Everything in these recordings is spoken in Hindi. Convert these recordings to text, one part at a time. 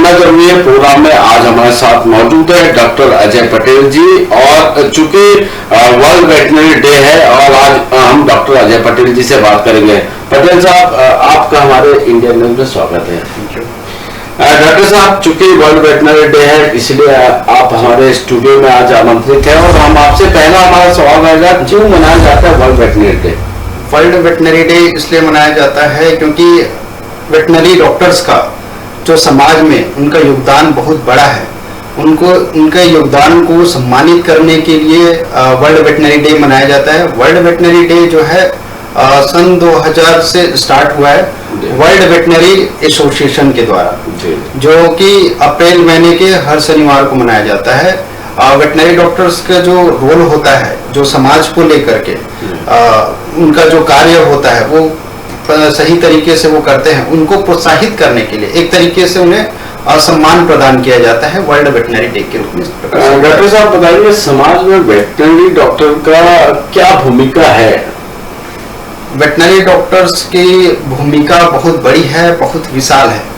जानना जरूरी है प्रोग्राम में आज हमारे साथ मौजूद है डॉक्टर अजय पटेल जी। और चूंकि वर्ल्ड वेटनरी डे है और आज हम डॉक्टर अजय पटेल जी से बात करेंगे। पटेल साहब, आपका हमारे इंडियन न्यूज में स्वागत है। डॉक्टर साहब, चूंकि वर्ल्ड वेटनरी डे है इसलिए आप हमारे स्टूडियो में आज आमंत्रित हैं और हम आपसे पहला हमारा सवाल रहेगा, क्यों मनाया जाता है world veterinary day? World veterinary day इसलिए मनाया जाता है क्योंकि वेटनरी डॉक्टर्स का जो समाज में उनका योगदान बहुत बड़ा है, उनके योगदान को सम्मानित करने के लिए वर्ल्ड वेटनरी डे मनाया जाता है। वर्ल्ड वेटनरी डे जो है सन 2000 से स्टार्ट हुआ है वर्ल्ड वेटनरी एसोसिएशन के द्वारा, जो कि अप्रैल महीने के हर शनिवार को मनाया जाता है। वेटनरी डॉक्टर्स का जो रोल होता है, जो समाज को लेकर के उनका जो कार्य होता है वो सही तरीके से वो करते हैं, उनको प्रोत्साहित करने के लिए एक तरीके से उन्हें सम्मान प्रदान किया जाता है वर्ल्ड वेटनरी डे के रूप में। डॉक्टर साहब बताइए, समाज में वेटनरी डॉक्टर का क्या भूमिका है? वेटनरी डॉक्टर्स की भूमिका बहुत बड़ी है, बहुत विशाल है।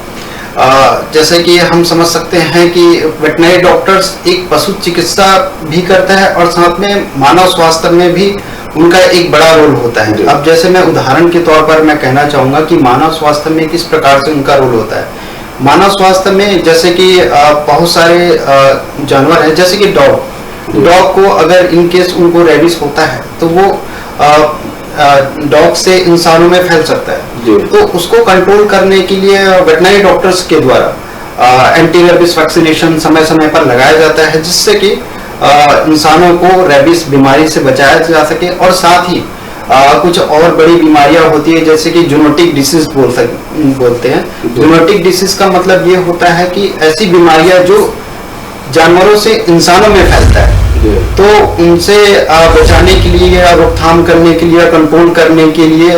जैसे कि हम समझ सकते हैं कि वेटनरी डॉक्टर्स एक पशु चिकित्सा भी करता है और साथ में मानव स्वास्थ्य में भी उनका एक बड़ा रोल होता है। अब जैसे मैं उदाहरण के तौर पर मैं कहना चाहूँगा कि मानव स्वास्थ्य में किस प्रकार से उनका रोल होता है। मानव स्वास्थ्य में जैसे कि बहुत सारे जानवर हैं, जैसे कि डॉग को अगर इन केस उनको रेबीज होता है तो वो डॉग से इंसानों में फैल सकता है, तो उसको कंट्रोल करने के लिए वेटनरी डॉक्टर्स के द्वारा एंटी रेबीज वैक्सीनेशन समय समय पर लगाया जाता है, जिससे कि इंसानों को रेबीज बीमारी से बचाया जा सके। और साथ ही कुछ और बड़ी बीमारियां होती है जैसे कि जूनोटिक डिसीज बोलते हैं। जूनोटिक डिसीज का मतलब ये होता है कि ऐसी बीमारियां जो जानवरों से इंसानों में फैलता है, तो उनसे बचाने के लिए या रोकथाम करने के लिए, कंट्रोल करने के लिए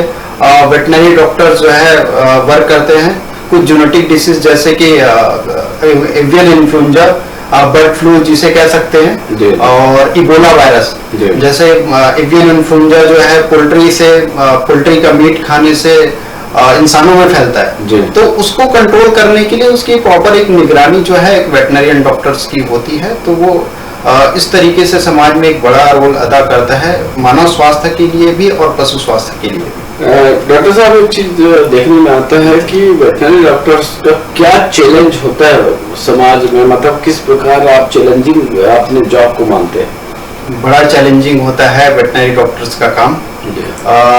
वेटनरी डॉक्टर जो है वर्क करते हैं। कुछ जूनोटिक डिसीज जैसे कि एवियन इन्फ्लुएंजा, बर्ड फ्लू जिसे कह सकते हैं, और इबोला वायरस। जैसे एवियन इन्फ्लुएंजा जो है पोल्ट्री का मीट खाने से इंसानों में फैलता है, तो उसको कंट्रोल करने के लिए उसकी प्रॉपर एक निगरानी जो है वेटनरियन डॉक्टर्स की होती है। तो वो इस तरीके से समाज में एक बड़ा रोल अदा करता है, मानव स्वास्थ्य के लिए भी और पशु स्वास्थ्य के लिए भी। डॉक्टर साहब, एक चीज देखने में आता है कि वेटनरी डॉक्टर्स का क्या चैलेंज होता है समाज में, मतलब किस प्रकार आप चैलेंजिंग अपने जॉब को मानते हैं? बड़ा चैलेंजिंग होता है वेटनरी डॉक्टर्स का काम।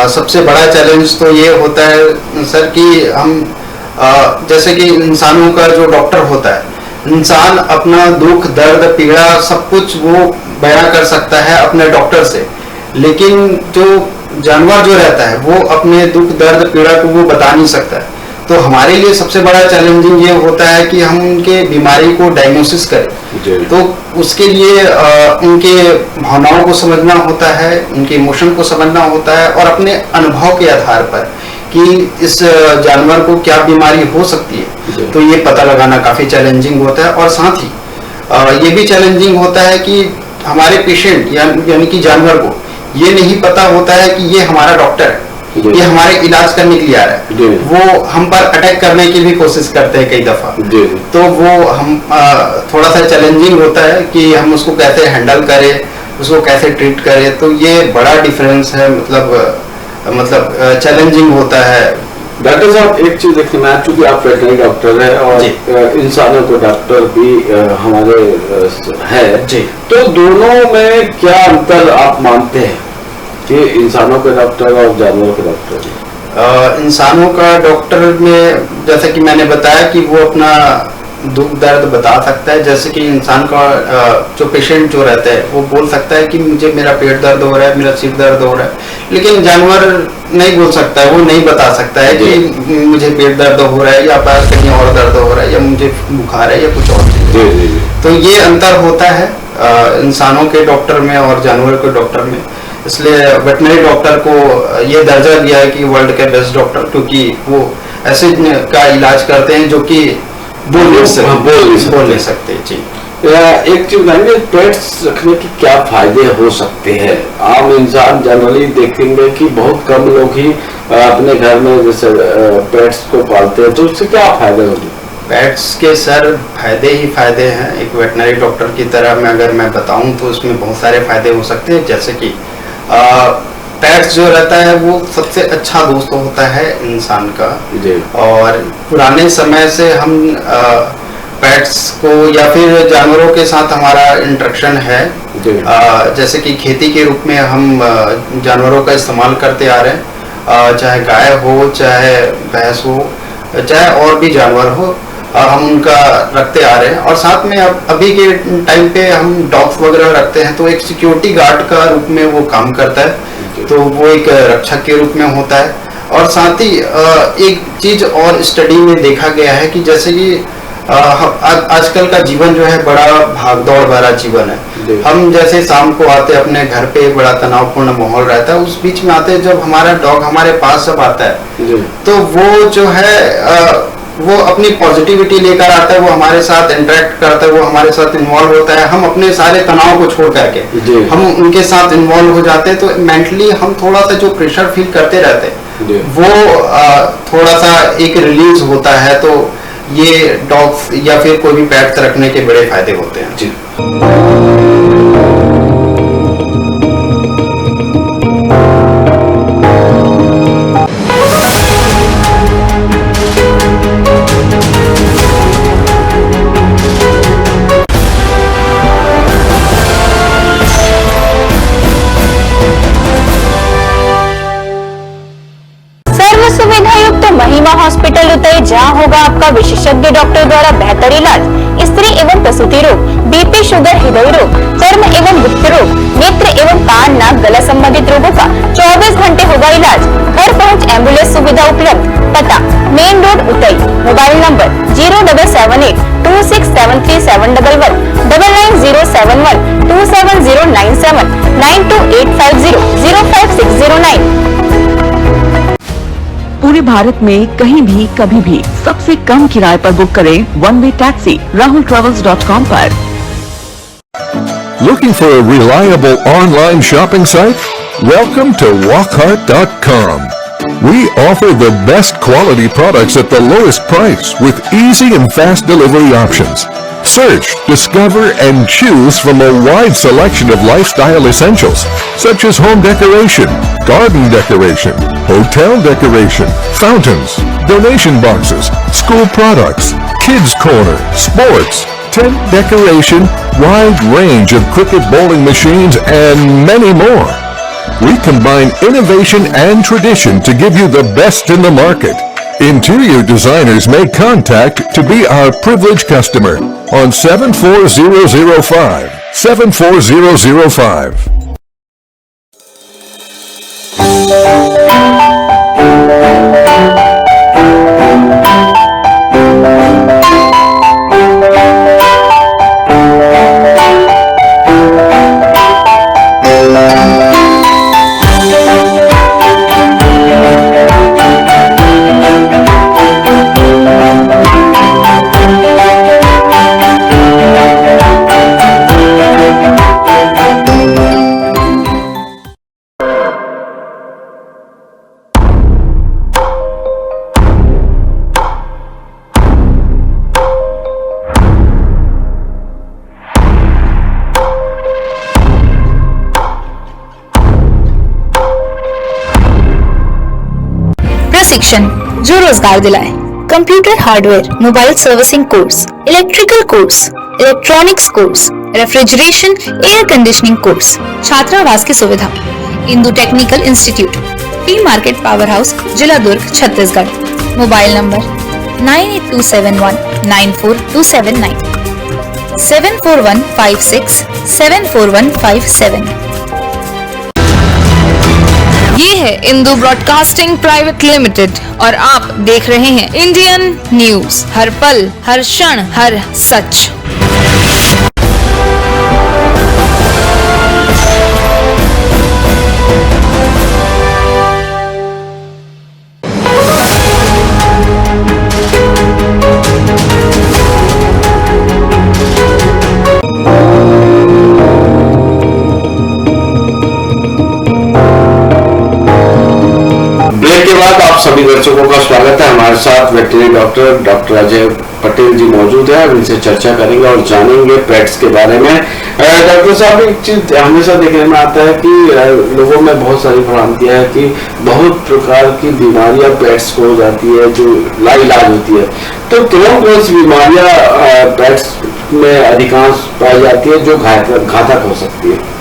सबसे बड़ा चैलेंज तो ये होता है सर कि हम जैसे कि इंसानों का जो डॉक्टर होता है, इंसान अपना दुख दर्द पीड़ा सब कुछ वो बयां कर सकता है अपने डॉक्टर से, लेकिन जो जानवर जो रहता है वो अपने दुख दर्द पीड़ा को वो बता नहीं सकता है। तो हमारे लिए सबसे बड़ा चैलेंजिंग ये होता है कि हम उनके बीमारी को डायग्नोसिस करें। तो उसके लिए उनके भावनाओं को समझना होता है, उनके इमोशन को समझना होता है, और अपने अनुभव के आधार पर कि इस जानवर को क्या बीमारी हो सकती है, तो ये पता लगाना काफी चैलेंजिंग होता है। और साथ ही ये भी चैलेंजिंग होता है कि हमारे पेशेंट यानी कि जानवर को ये नहीं पता होता है कि ये हमारा डॉक्टर है, ये हमारे इलाज करने के लिए आ रहा है। वो हम पर अटैक करने की भी कोशिश करते हैं कई दफा, तो वो हम थोड़ा सा चैलेंजिंग होता है कि हम उसको कैसे हैंडल करें, उसको कैसे ट्रीट करें। तो ये बड़ा डिफरेंस है, मतलब चैलेंजिंग होता है। डॉक्टर साहब, एक चीज देखिए, मैं चूंकि आप वेटनरी डॉक्टर है और इंसानों को डॉक्टर भी हमारे है, तो दोनों में क्या अंतर आप मानते हैं कि इंसानों के डॉक्टर और जानवरों के डॉक्टर? इंसानों का डॉक्टर में जैसे कि मैंने बताया कि वो अपना दुख दर्द बता सकता है। जैसे कि इंसान का जो पेशेंट जो रहता है वो बोल सकता है कि मुझे मेरा पेट दर्द हो रहा है, मेरा सिर दर्द हो रहा है, लेकिन जानवर नहीं बोल सकता है, वो नहीं बता सकता है कि मुझे पेट दर्द हो रहा है या पैर कहीं और दर्द हो रहा है या मुझे बुखार है या कुछ और चीज। तो ये अंतर होता है इंसानों के डॉक्टर में और जानवरों के डॉक्टर में। इसलिए वेटनरी डॉक्टर को ये दर्जा दिया है कि वर्ल्ड के बेस्ट डॉक्टर, क्योंकि वो ऐसे का इलाज करते हैं जो कि बोल नहीं सकते। जी, एक चीज बताएंगे, पेट्स रखने के क्या फायदे हो सकते हैं? आम इंसान जनरली देखेंगे कि बहुत कम लोग ही अपने घर में जैसे पेट्स को पालते हैं, तो उससे क्या फायदे होंगे? पेट्स के सर फायदे ही फायदे हैं। एक वेटनरी डॉक्टर की तरह मैं अगर मैं बताऊं तो उसमें बहुत सारे फायदे हो सकते हैं, जैसे कि पेट्स जो रहता है वो सबसे अच्छा दोस्त होता है इंसान का। जी। और पुराने समय से हम पेट्स को या फिर जानवरों के साथ हमारा इंटरेक्शन है। जैसे कि खेती के रूप में हम जानवरों का इस्तेमाल करते आ रहे हैं, चाहे गाय हो, चाहे भैंस हो, चाहे और भी जानवर हो, हम उनका रखते आ रहे हैं। और साथ में अभी के टाइम पे हम डॉग्स वगैरह रखते हैं तो एक सिक्योरिटी गार्ड का रूप में वो काम करता है, तो वो एक रक्षक के रूप में होता है। और साथ ही एक चीज और स्टडी में देखा गया है कि जैसे कि आजकल का जीवन जो है बड़ा भागदौड़ भरा जीवन है। हम जैसे शाम को आते अपने घर पे, बड़ा तनावपूर्ण माहौल रहता है, उस बीच में आते जब हमारा डॉग हमारे पास जब आता है तो वो जो है वो अपनी पॉजिटिविटी लेकर आता है, वो हमारे साथ इंटरेक्ट करता है, वो हमारे साथ इन्वॉल्व होता है। हम अपने सारे तनाव को छोड़ करके हम उनके साथ इन्वॉल्व हो जाते हैं, तो मेंटली हम थोड़ा सा जो प्रेशर फील करते रहते हैं वो थोड़ा सा एक रिलीज होता है। तो ये डॉग्स या फिर कोई भी पेट्स रखने के बड़े फायदे होते हैं। जी। महिमा हॉस्पिटल उतरे, जहां होगा आपका विशेषज्ञ डॉक्टर द्वारा बेहतर इलाज। स्त्री एवं प्रसूति रोग, बीपी, शुगर, हृदय रोग, चर्म एवं गुप्त रोग, नेत्र एवं कान, नाक, गला संबंधित रोगों का 24 घंटे होगा इलाज। घर पहुंच एम्बुलेंस सुविधा उपलब्ध। पता main road Utai. Mobile number 0778 26737111, 99071 27097 92850 05609। पूरे भारत में कहीं भी कभी भी सबसे कम किराए पर बुक करें वन वे टैक्सी rahultravels.com पर। Looking for a reliable online shopping site? Welcome to walkhart.com. We offer the best quality products at the lowest price with easy and fast delivery options. Search, discover, and choose from a wide selection of lifestyle essentials such as home decoration, garden decoration, hotel decoration, fountains, donation boxes, school products, kids corner, sports, tent decoration, wide range of cricket bowling machines, and many more. We combine innovation and tradition to give you the best in the market. Interior designers make contact to be our privileged customer on 74005. 74005. प्रशिक्षण जो रोजगार दिलाए। Computer hardware, mobile servicing course, electrical course, electronics course, refrigeration, air conditioning course, छात्रावास की सुविधा। Indu technical institute, T market, power house, जिला दुर्ग, छत्तीसगढ़। Mobile number 98271 94279, 74156 74157। ये है इंदु ब्रॉडकास्टिंग प्राइवेट लिमिटेड और आप देख रहे हैं इंडियन न्यूज, हर पल, हर क्षण, हर सच। बाद आप सभी दर्शकों का स्वागत है। हमारे साथ वेटरनरी डॉक्टर अजय पटेल जी मौजूद है। इनसे चर्चा करेंगे और जानेंगे पेट्स के बारे में। डॉक्टर साहब, एक चीज हमेशा देखने में आता है कि लोगों में बहुत सारी भ्रांतियां है कि बहुत प्रकार की बीमारियां पेट्स को हो जाती है जो लाइलाज होती है। तो कौन सी बीमारियां पेट्स में अधिकांश पाई जाती है जो घातक हो सकती है?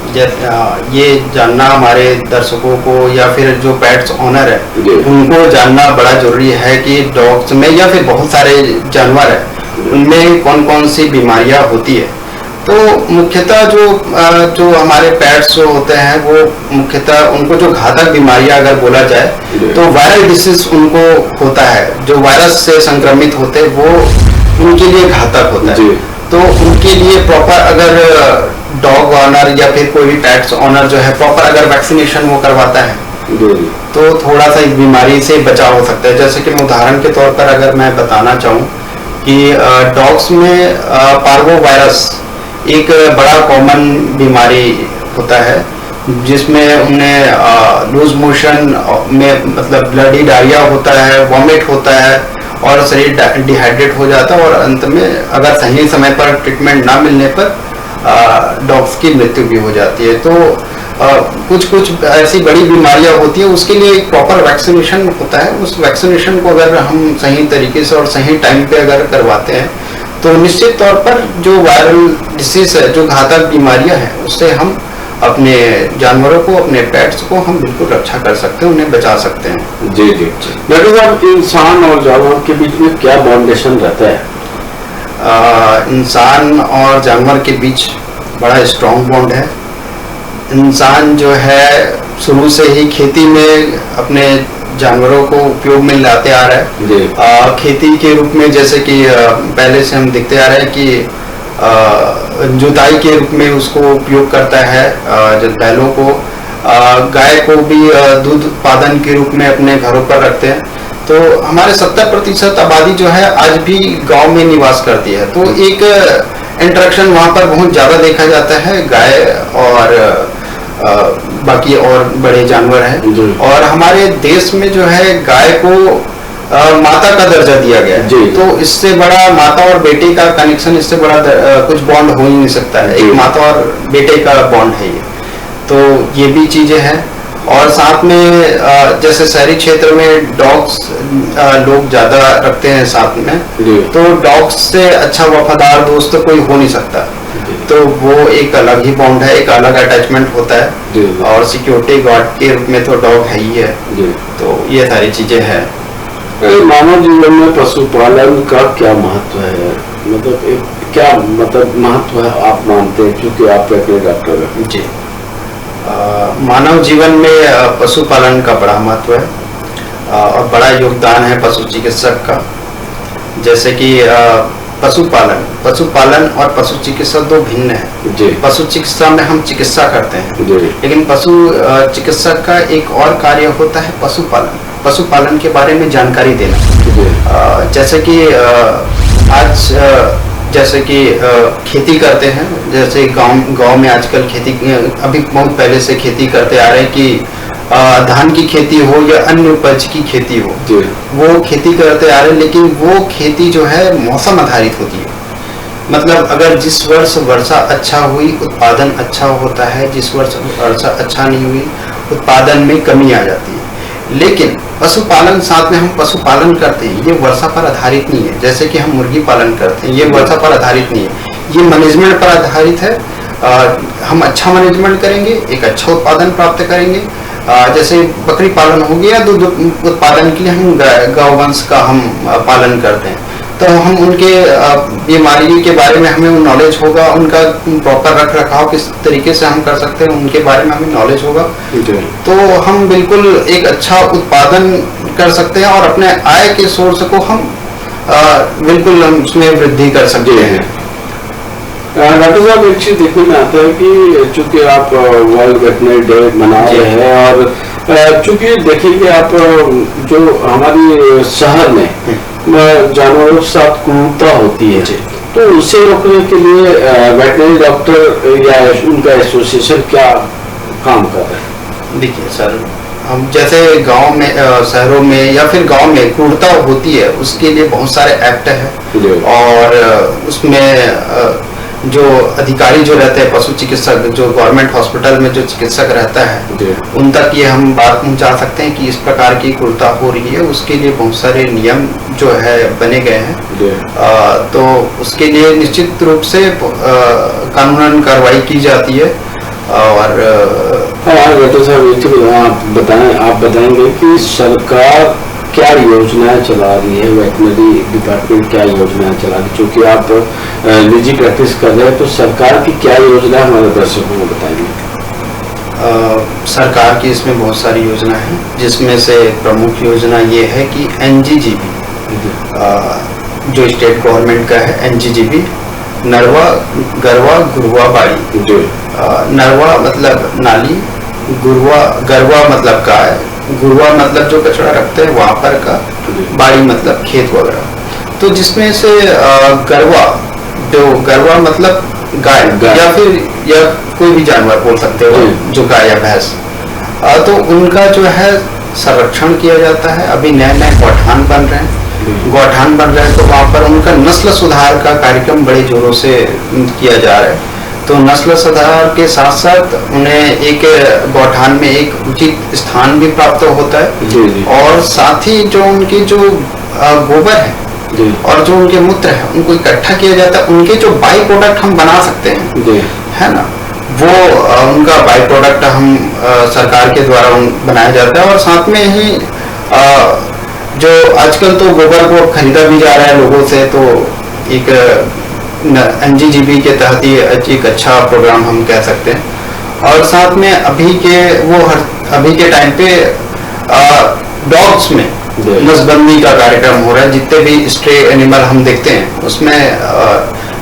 ये जानना हमारे दर्शकों को या फिर जो पेट्स ओनर है उनको जानना बड़ा जरूरी है कि डॉग्स में या फिर बहुत सारे जानवर है उनमें कौन कौन सी बीमारियां होती है। तो मुख्यतः जो हमारे पेट्स जो होते हैं वो मुख्यतः उनको जो घातक बीमारियां अगर बोला जाए तो वायरल डिसीज उनको होता है। जो वायरस से संक्रमित होते हैं वो उनके लिए घातक होता है। तो उनके लिए प्रॉपर अगर डॉग ऑनर या फिर कोई भी पेट्स ऑनर जो है प्रॉपर अगर वैक्सीनेशन वो करवाता है तो थोड़ा सा इस बीमारी से बचाव हो सकता है। जैसे कि मैं उदाहरण के तौर पर अगर मैं बताना चाहूँ कि डॉग्स में पार्वो वायरस एक बड़ा कॉमन बीमारी होता है जिसमें उन्हें लूज मोशन में मतलब ब्लडी डायरिया होता है, वॉमिट होता है और शरीर डिहाइड्रेट हो जाता है और अंत में अगर सही समय पर ट्रीटमेंट ना मिलने पर डॉग्स की मृत्यु भी हो जाती है। तो कुछ ऐसी बड़ी बीमारियां होती है उसके लिए एक प्रॉपर वैक्सीनेशन होता है। उस वैक्सीनेशन को अगर हम सही तरीके से और सही टाइम पे अगर करवाते हैं तो निश्चित तौर पर जो वायरल डिसीज है, जो घातक बीमारियां हैं, उससे हम अपने जानवरों को, अपने पेट्स को हम बिल्कुल रक्षा कर सकते हैं, उन्हें बचा सकते हैं। जी जी। डॉक्टर साहब, इंसान और जानवर के बीच में क्या बॉन्डेशन रहता है? इंसान और जानवर के बीच बड़ा स्ट्रॉन्ग बॉन्ड है। इंसान जो है शुरू से ही खेती में अपने जानवरों को उपयोग में लाते आ रहा है। खेती के रूप में जैसे कि पहले से हम देखते आ रहे हैं कि जुताई के रूप में उसको उपयोग करता है। जब बैलों को, गाय को भी दूध उत्पादन के रूप में अपने घरों पर रखते हैं। तो हमारे 70% आबादी जो है आज भी गांव में निवास करती है। तो एक इंटरेक्शन वहां पर बहुत ज्यादा देखा जाता है गाय और बाकी और बड़े जानवर हैं। और हमारे देश में जो है गाय को माता का दर्जा दिया गया है। तो इससे बड़ा माता और बेटे का कनेक्शन, इससे बड़ा कुछ बॉन्ड हो ही नहीं सकता है। एक माता और बेटे का बॉन्ड है ये। तो ये भी चीजें हैं। और साथ में जैसे शहरी क्षेत्र में डॉग्स लोग ज्यादा रखते हैं साथ में, तो डॉग्स से अच्छा वफादार दोस्त कोई हो नहीं सकता। तो वो एक अलग ही बॉन्ड है, एक अलग अटैचमेंट होता है। और सिक्योरिटी गार्ड के रूप में तो डॉग है ही है। तो ये सारी चीजें हैं। मानव जीवन में पशुपालन का क्या महत्व है? मतलब क्या महत्व है आप मानते हैं, क्योंकि आप वेटरनरी डॉक्टर हैं? जी, मानव जीवन में पशुपालन का बड़ा महत्व है और बड़ा योगदान है पशु चिकित्सक का। जैसे कि पशुपालन और पशु चिकित्सा दो भिन्न है। पशु चिकित्सा में हम चिकित्सा करते हैं, लेकिन पशु चिकित्सक का एक और कार्य होता है पशुपालन के बारे में जानकारी देना। जैसे कि आज जैसे कि खेती करते हैं, जैसे गांव में आजकल खेती, अभी बहुत पहले से खेती करते आ रहे हैं कि धान की खेती हो या अन्य उपज की खेती हो, वो खेती करते आ रहे हैं। लेकिन वो खेती जो है मौसम आधारित होती है। मतलब अगर जिस वर्ष वर्षा अच्छा हुई उत्पादन अच्छा होता है, जिस वर्ष वर्षा अच्छा नहीं हुई उत्पादन में कमी आ जाती है। लेकिन पशुपालन, साथ में हम पशुपालन करते हैं, ये वर्षा पर आधारित नहीं है। जैसे कि हम मुर्गी पालन करते हैं, ये वर्षा पर आधारित नहीं है, ये मैनेजमेंट पर आधारित है। हम अच्छा मैनेजमेंट करेंगे, एक अच्छा उत्पादन प्राप्त करेंगे। जैसे बकरी पालन हो गया, दूध उत्पादन के लिए हम गौवंश का हम पालन करते हैं। तो हम उनके बीमारी के बारे में हमें नॉलेज होगा, उनका प्रॉपर रख रखाव किस तरीके से हम कर सकते हैं उनके बारे में हमें नॉलेज होगा। तो हम बिल्कुल एक अच्छा उत्पादन कर सकते हैं और अपने आय के सोर्स को हम बिल्कुल उसमें वृद्धि कर सकते हैं। डॉक्टर साहब, एक चीज देखने में आता है कि चूंकि आप वर्ल्ड वेटरनरी डे मना रहे हैं और चूंकि देखिए आप जो हमारी शहर में जानवरों के साथ क्रूरता होती है, तो उसे रोकने के लिए वेटरनरी डॉक्टर या उनका एसोसिएशन क्या काम कर रहे हैं? देखिए सर, हम जैसे गांव में शहरों में या फिर गांव में क्रूरता होती है, उसके लिए बहुत सारे एक्ट है और उसमें जो अधिकारी जो रहते हैं, पशु चिकित्सक जो गवर्नमेंट हॉस्पिटल में जो चिकित्सक रहता है, उन तक ये हम बात पहुंचा सकते हैं कि इस प्रकार की क्रूरता हो रही है। उसके लिए बहुत सारे नियम जो है बने गए हैं, तो उसके लिए निश्चित रूप से कानूनन कार्रवाई की जाती है। और डॉक्टर साहब आप बताएंगे कि सरकार क्या योजनाएं चला रही है, वेटनरी डिपार्टमेंट क्या योजनाएं चला रही है? क्योंकि आप निजी प्रैक्टिस कर रहे हैं, तो सरकार की क्या योजना हमारे दर्शकों को बताएंगे? सरकार की इसमें बहुत सारी योजना है, जिसमें से प्रमुख योजना ये है कि NGGB जो स्टेट गवर्नमेंट का है, NGGB नरवा गरवा घुरवा बाड़ी। नरवा मतलब नाली, गरवा मतलब गाय, घुरवा मतलब जो कचरा रखते हैं वहां पर का, बाड़ी मतलब खेत वगैरह। तो जिसमें से गरवा मतलब गाय या फिर या कोई भी जानवर बोल सकते हो, जो गाय या भैंस, तो उनका जो है संरक्षण किया जाता है। अभी नए नए गौठान बन रहे हैं, तो वहाँ पर उनका नस्ल सुधार का कार्यक्रम बड़े जोरों से किया जा रहा है। तो नस्ल सुधार के साथ साथ उन्हें एक गौठान में एक उचित स्थान भी प्राप्त होता है, और साथ ही जो उनकी जो गोबर है और जो उनके मूत्र है उनको इकट्ठा किया जाता है। उनके जो बाई प्रोडक्ट हम बना सकते हैं, है ना, वो उनका बाई प्रोडक्ट हम सरकार के द्वारा बनाया जाता है। और साथ में ही जो आजकल तो गोबर को खरीदा भी जा रहा है लोगों से, तो एक NGGB के तहत ही एक अच्छा प्रोग्राम हम कह सकते हैं। और साथ में अभी के टाइम पे डॉग्स में नसबंदी का कार्यक्रम हो रहा है। जितने भी स्ट्रे एनिमल हम देखते हैं उसमें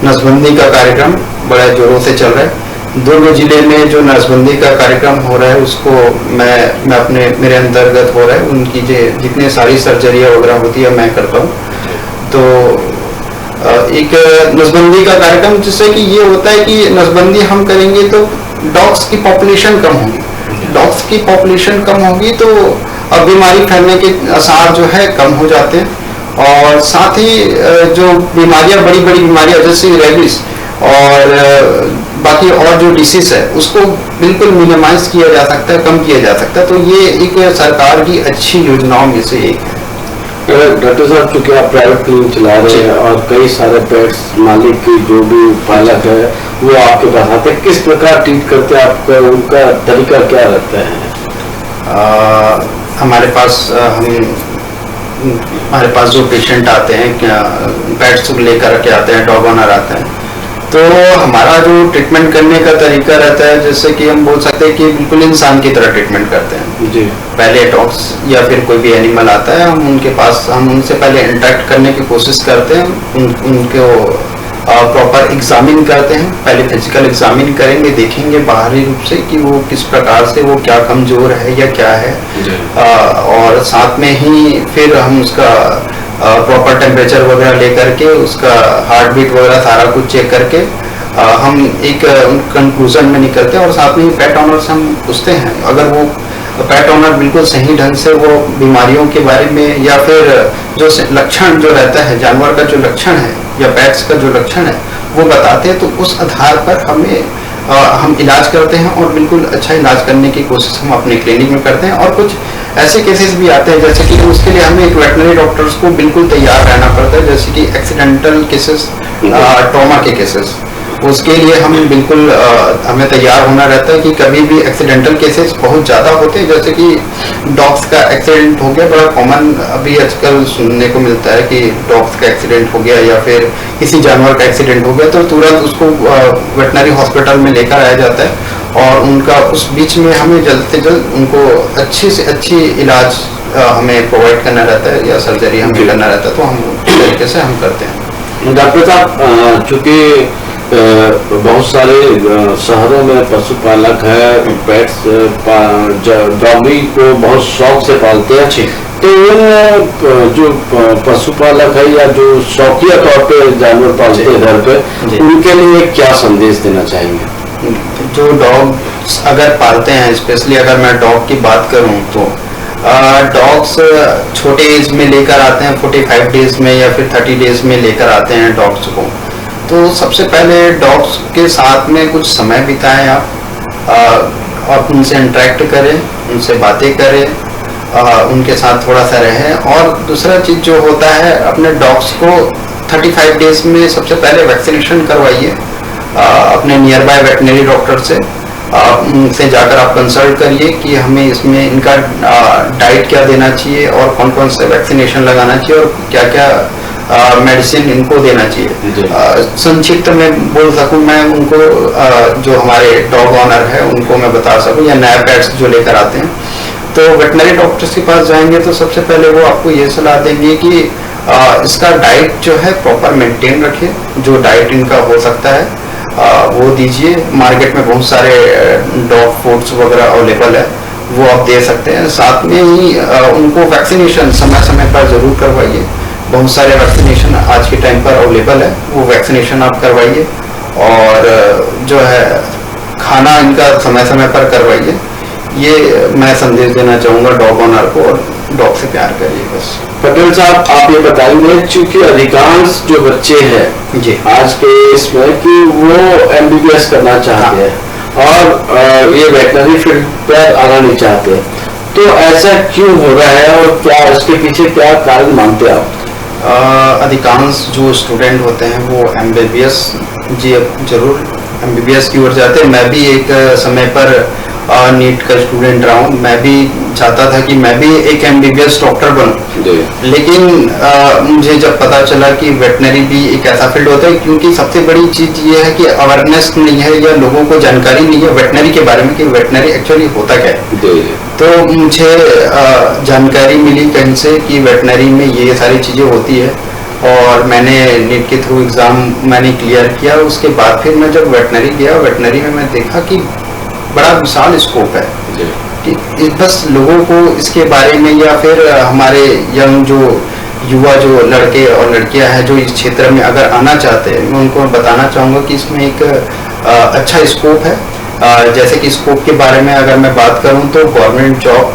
नसबंदी का कार्यक्रम बड़े जोरों से चल रहा है। दुर्ग जिले में जो नसबंदी का कार्यक्रम हो रहा है उसको मैं अपने मेरे अंतर्गत हो रहा है। उनकी जितने सारी सर्जरियाँ वगैरह होती है मैं करता हूँ। तो एक नसबंदी का कार्यक्रम, जिससे कि ये होता है कि नसबंदी हम करेंगे तो डॉग्स की पॉपुलेशन कम होगी। डॉग्स की पॉपुलेशन कम होगी तो बीमारी फैलने के आसार जो है कम हो जाते हैं। और साथ ही जो बीमारियां, बड़ी बड़ी बीमारियां जैसे रेबीज और बाकी और जो डिसीज है उसको बिल्कुल मिनिमाइज किया जा सकता है, कम किया जा सकता है। तो ये एक सरकार की अच्छी योजनाओं में से एक है। डॉक्टर साहब, चूंकि आप प्राइवेट क्लिनिक चला रहे हैं और कई सारे पेट्स मालिक की जो भी पालक है वो आपके पास आते हैं, किस प्रकार ट्रीट करते हैं? आपका उनका तरीका क्या रहता है? हमारे पास जो पेशेंट आते हैं, पेट्स लेकर के आते हैं, डॉग ओनर आते हैं, तो हमारा जो ट्रीटमेंट करने का तरीका रहता है, जैसे कि हम बोल सकते हैं कि बिल्कुल इंसान की तरह ट्रीटमेंट करते हैं जी। पहले डॉग्स या फिर कोई भी एनिमल आता है, हम उनसे पहले इंटरेक्ट करने की कोशिश करते हैं, उनको प्रॉपर एग्जामिन करते हैं। पहले फिजिकल एग्जामिन करेंगे, देखेंगे बाहरी रूप से कि वो किस प्रकार से, वो क्या कमजोर है या क्या है, और साथ में ही फिर हम उसका प्रॉपर टेम्परेचर वगैरह लेकर के, उसका हार्ट बीट वगैरह सारा कुछ चेक करके हम एक कंक्लूजन में निकलते हैं। और साथ में पेट ऑनर से हम पूछते हैं, अगर वो पेट ऑनर बिल्कुल सही ढंग से वो बीमारियों के बारे में या फिर जो लक्षण जो रहता है जानवर का, जो लक्षण है या पेट्स का जो लक्षण है वो बताते हैं, तो उस आधार पर हम इलाज करते हैं और बिल्कुल अच्छा इलाज करने की कोशिश हम अपने क्लिनिक में करते हैं। और कुछ ऐसे केसेस भी आते हैं जैसे कि उसके लिए हमें एक वेटनरी डॉक्टर्स को बिल्कुल तैयार रहना पड़ता है, जैसे कि एक्सीडेंटल केसेस, ट्रॉमा के केसेस, उसके लिए हम बिल्कुल हमें तैयार होना रहता है कि कभी भी एक्सीडेंटल केसेस बहुत ज़्यादा होते हैं, जैसे कि डॉग्स का एक्सीडेंट हो गया, बड़ा कॉमन अभी आजकल सुनने को मिलता है कि डॉग्स का एक्सीडेंट हो गया या फिर किसी जानवर का एक्सीडेंट हो गया, तो तुरंत उसको वेटनरी हॉस्पिटल में लेकर आया जाता है और उनका उस बीच में हमें जल्द से जल्द उनको अच्छी से अच्छी इलाज हमें प्रोवाइड करना रहता है या सर्जरी हमें करना रहता है, तो हम उस तरीके से हम करते हैं। डॉक्टर साहब, चूँकि बहुत सारे शहरों में पशुपालक है, पेट्स डॉगी को बहुत शौक से पालते हैं, तो जो पशुपालक है या जो शौकिया तौर पे जानवर पालते हैं घर पे, उनके लिए क्या संदेश देना चाहेंगे? जो डॉग पेट्स अगर पालते हैं, स्पेशली अगर मैं डॉग की बात करूं तो डॉग्स छोटे एज में लेकर आते हैं, 45 डेज में या फिर 30 डेज में लेकर आते हैं डॉग्स को। तो सबसे पहले डॉग्स के साथ में कुछ समय बिताएं आप उनसे इंटरेक्ट करें, उनसे बातें करें, उनके साथ थोड़ा सा रहें। और दूसरा चीज़ जो होता है, अपने डॉग्स को 35 डेज में सबसे पहले वैक्सीनेशन करवाइए अपने नियर बाय वेटनरी डॉक्टर से। उनसे जाकर आप कंसल्ट करिए कि हमें इसमें इनका डाइट क्या देना चाहिए और कौन कौन से वैक्सीनेशन लगाना चाहिए और क्या क्या मेडिसिन इनको देना चाहिए। संक्षिप्त में बोल सकूं मैं उनको, जो हमारे डॉग ऑनर है उनको मैं बता सकूं, या नए पेट्स जो लेकर आते हैं, तो वेटनरी डॉक्टर्स के पास जाएंगे तो सबसे पहले वो आपको ये सलाह देंगे कि इसका डाइट जो है प्रॉपर मेंटेन रखिए। जो डाइट इनका हो सकता है वो दीजिए। मार्केट में बहुत सारे डॉग फूड्स वगैरह अवेलेबल है, वो आप दे सकते हैं। साथ में ही उनको वैक्सीनेशन समय समय पर ज़रूर करवाइए। बहुत सारे वैक्सीनेशन आज के टाइम पर अवेलेबल है, वो वैक्सीनेशन आप करवाइए। और जो है खाना इनका समय समय पर करवाइए। ये मैं संदेश देना चाहूँगा डॉग ओनर को, और डॉग से प्यार करिए बस। पटेल साहब, आप ये बताएंगे, चूंकि अधिकांश जो बच्चे हैं जी आज के इसमें कि वो MBBS करना चाहते हैं और ये वेटनरी फील्ड पर आना नहीं चाहते, तो ऐसा क्यों हो रहा है और क्या इसके पीछे क्या कारण मानते हैं आप? अधिकांश जो स्टूडेंट होते हैं वो MBBS जी जरूर MBBS की ओर जाते हैं। मैं भी एक समय पर नीट का स्टूडेंट रहा हूँ। मैं भी चाहता था कि मैं भी एक MBBS डॉक्टर बनूं, लेकिन मुझे जब पता चला कि वेटनरी भी एक ऐसा फील्ड होता है, क्योंकि सबसे बड़ी चीज़ ये है कि अवेयरनेस नहीं है या लोगों को जानकारी नहीं है वेटनरी के बारे में कि वेटनरी एक्चुअली होता क्या है। तो मुझे जानकारी मिली कहीं से कि वेटनरी में ये सारी चीज़ें होती है, और मैंने नीट के थ्रू एग्ज़ाम मैंने क्लियर किया। उसके बाद फिर मैं जब वेटनरी गया, वेटनरी में मैं देखा कि बड़ा विशाल स्कोप है कि बस लोगों को इसके बारे में, या फिर हमारे यंग जो युवा जो लड़के और लड़कियां हैं जो इस क्षेत्र में अगर आना चाहते हैं, मैं उनको बताना चाहूँगा कि इसमें एक अच्छा स्कोप है। जैसे कि स्कोप के बारे में अगर मैं बात करूँ तो गवर्नमेंट जॉब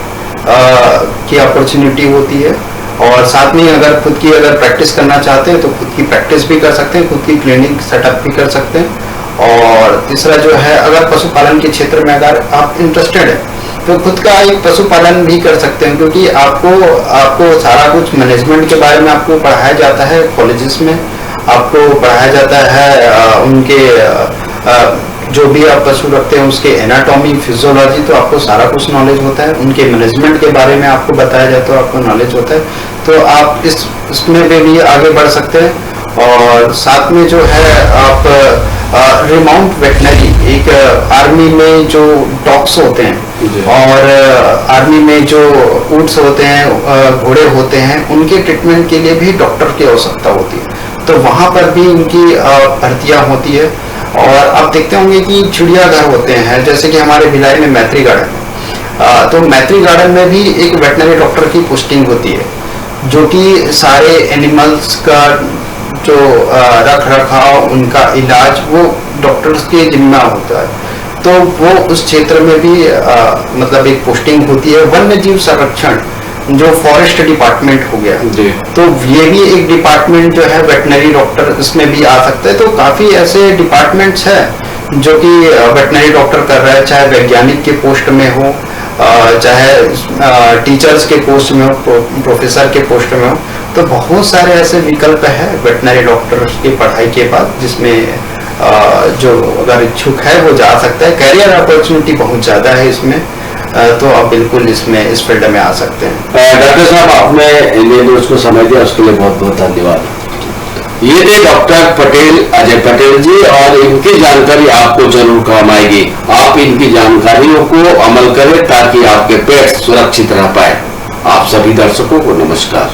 की अपॉर्चुनिटी होती है, और साथ में अगर खुद की अगर प्रैक्टिस करना चाहते हैं तो खुद की प्रैक्टिस भी कर सकते हैं, खुद की क्लिनिक सेटअप भी कर सकते हैं। और तीसरा जो है, अगर पशुपालन के क्षेत्र में अगर आप इंटरेस्टेड है तो खुद का एक पशुपालन भी कर सकते हैं, क्योंकि आपको सारा कुछ मैनेजमेंट के बारे में आपको पढ़ाया जाता है कॉलेजेस में। आपको पढ़ाया जाता है उनके जो भी आप पशु रखते हैं उसके एनाटॉमी, फिजियोलॉजी, तो आपको सारा कुछ नॉलेज होता है। उनके मैनेजमेंट के बारे में आपको बताया जाता है, आपको नॉलेज होता है, तो आप इसमें भी आगे बढ़ सकते हैं। और साथ में जो है आप रिमाउंट वेटनरी, एक आर्मी में जो डॉग्स होते हैं और आर्मी में जो ऊंट्स होते हैं, घोड़े होते हैं, उनके ट्रीटमेंट के लिए भी डॉक्टर की आवश्यकता होती है, तो वहाँ पर भी इनकी भर्तियाँ होती है। और आप देखते होंगे कि चिड़ियाघर होते हैं, जैसे कि हमारे भिलाई में मैत्री गार्डन है, तो मैत्री गार्डन में भी एक वेटनरी डॉक्टर की पोस्टिंग होती है, जो कि सारे एनिमल्स का जो रख रखाव, उनका इलाज वो डॉक्टर्स के जिम्मा होता है। तो वो उस क्षेत्र में भी मतलब एक पोस्टिंग होती है। वन्य जीव संरक्षण जो फॉरेस्ट डिपार्टमेंट हो गया, तो ये भी एक डिपार्टमेंट जो है वेटनरी डॉक्टर इसमें भी आ सकता है। तो काफ़ी ऐसे डिपार्टमेंट्स हैं जो कि वेटनरी डॉक्टर कर रहा है, चाहे वैज्ञानिक के पोस्ट में हो, चाहे टीचर्स के पोस्ट में हो, प्रोफेसर के पोस्ट में हो। तो बहुत सारे ऐसे विकल्प हैं वेटनरी डॉक्टर की पढ़ाई के बाद, जिसमें जो अगर इच्छुक है वो जा सकता है। कैरियर अपॉर्चुनिटी बहुत ज़्यादा है इसमें, तो आप बिल्कुल इसमें इस फील्ड में आ सकते हैं। डॉक्टर साहब, आपने इंडियन न्यूज को समय दिया, उसके लिए बहुत बहुत धन्यवाद। ये थे डॉक्टर पटेल, अजय पटेल जी, और इनकी जानकारी आपको जरूर काम आएगी। आप इनकी जानकारियों को अमल करें ताकि आपके पेट सुरक्षित रह पाए। आप सभी दर्शकों को नमस्कार।